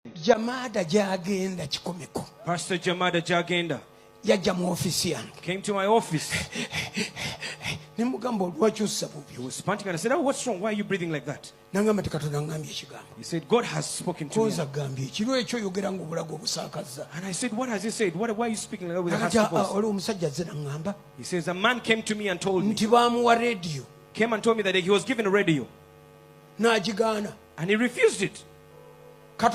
Jamada Jagenda Chikomeko. Pastor Jamada Jagenda came to my office. He was panting and I said, "Oh, what's wrong? Why are you breathing like that?" He said, "God has spoken to me." And I said, "What has he said? Why are you speaking like that with a husky voice?" He says, "A man came to me and told me, came and told me that he was given a radio. And he refused it. God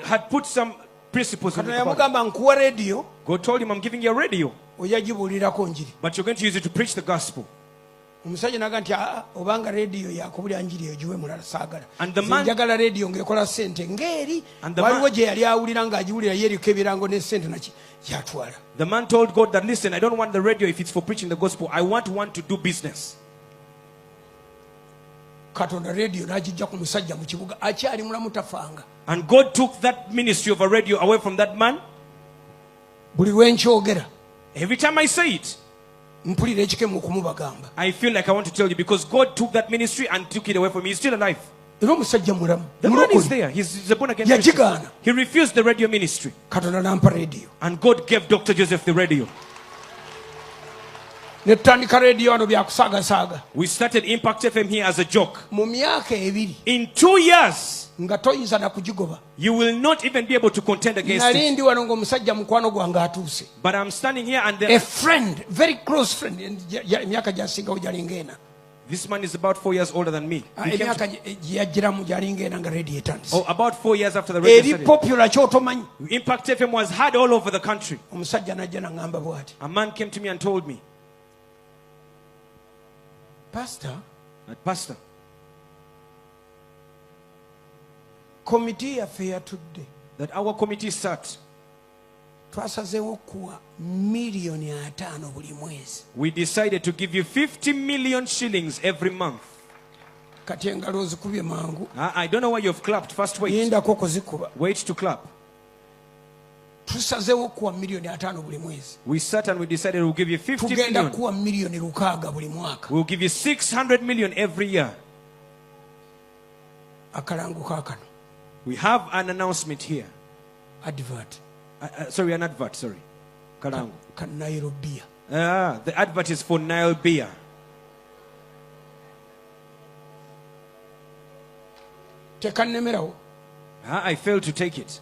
had put some principles in it. God told him, I'm giving you a radio, but you're going to use it to preach the gospel." And the man told God that, "Listen, I don't want the radio if it's for preaching the gospel. I want one to do business." And God took that ministry of a radio away from that man. Every time I say it, I feel like I want to tell you, because God took that ministry and took it away from me. He's still alive. The man is there. He's a born again Christian. He refused the radio ministry. And God gave Dr. Joseph the radio. We started Impact FM here as a joke. In 2 years, you will not even be able to contend against it. But I'm standing here and a friend, very close friend, this man is about 4 years older than me. About 4 years after the radio started, Impact FM was heard all over the country. A man came to me and told me, Pastor, committee affair today, that our committee sat. We decided to give you 50 million shillings every month. I don't know why you've clapped. First wait to clap. We sat and we decided we'll give you 50 million. We'll give you 600 million every year. We have an announcement here. Advert. An advert, sorry. Kalango. The advert is for Nile beer. I failed to take it.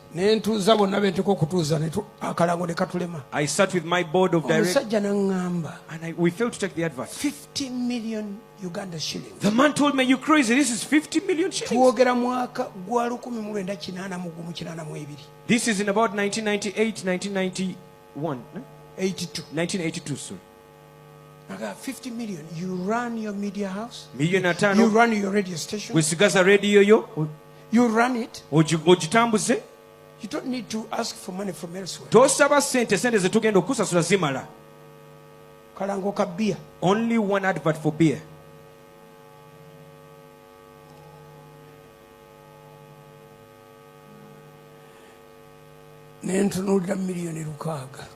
I sat with my board of directors and we failed to take the advert. 50 million Uganda shillings. The man told me, "You crazy, this is 50 million shillings." This is in about 1998, 1991. 1982, sorry. 50 million. You run your media house. You run your radio station. You run it. You don't need to ask for money from elsewhere. Only one advert for beer.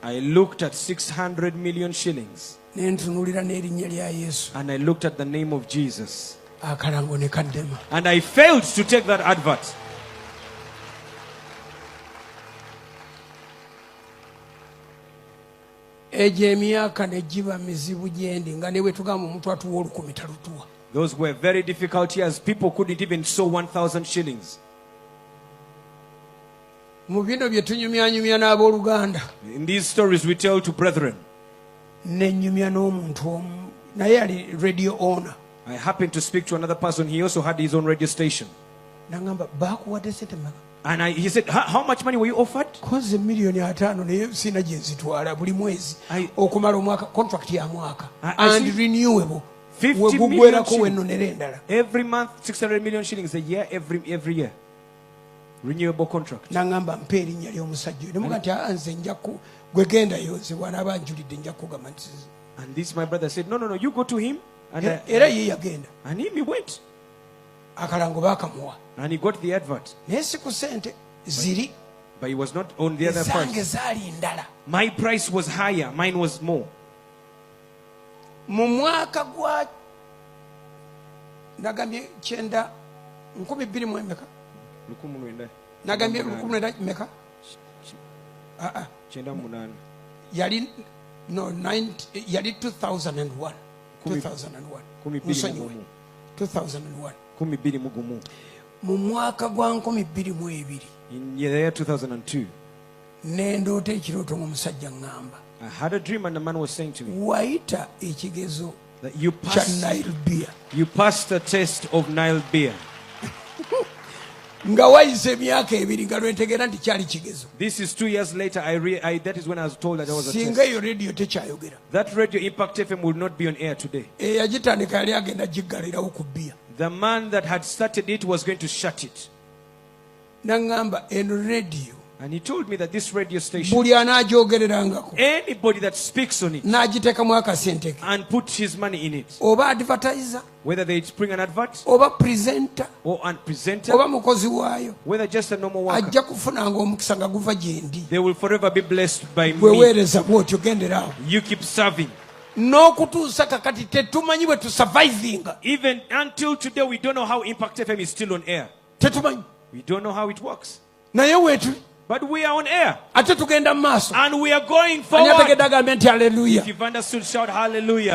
I looked at 600 million shillings. And I looked at the name of Jesus. And I failed to take that advert. Those were very difficult years. People couldn't even sow 1,000 shillings. In these stories we tell to brethren. I happened to speak to another person. He also had his own radio station. And he said, "How much money were you offered?" And renewable. 50 million every month, 600 million shillings a year, every year. Renewable contract. And this, my brother said, no, you go to him. And he went. And he got the advert. But he was not on the other price. My price was higher. Mine was more. nagambye 19 meka yali no 90 yali 2001 mu mwaka gwa 2022 in the year 2002 nendoota ekirooto ng'omusajja ngamba I had a dream and the man was saying to me wayita ekigezo that you passed the test of Nile beer. nga wayise emyaka ebiri nga lwentegeera nti kyali kigezo. This is 2 years later. That is when I was told that I was a singa eyo radio tekyayogera. That radio Impact FM will not be on air today. Eyagitandika yali agenda giggalirawo ku bbiya. The man that had started it was going to shut it. Nangamba eno radio. And he told me that this radio station, anybody that speaks on it and put his money in it, whether they bring an advert or a presenter, whether just a normal worker, they will forever be blessed by me. You keep serving. Even until today, we don't know how Impact FM is still on air. We don't know how it works. But we are on air. And we are going forward. If you've understood, shout hallelujah.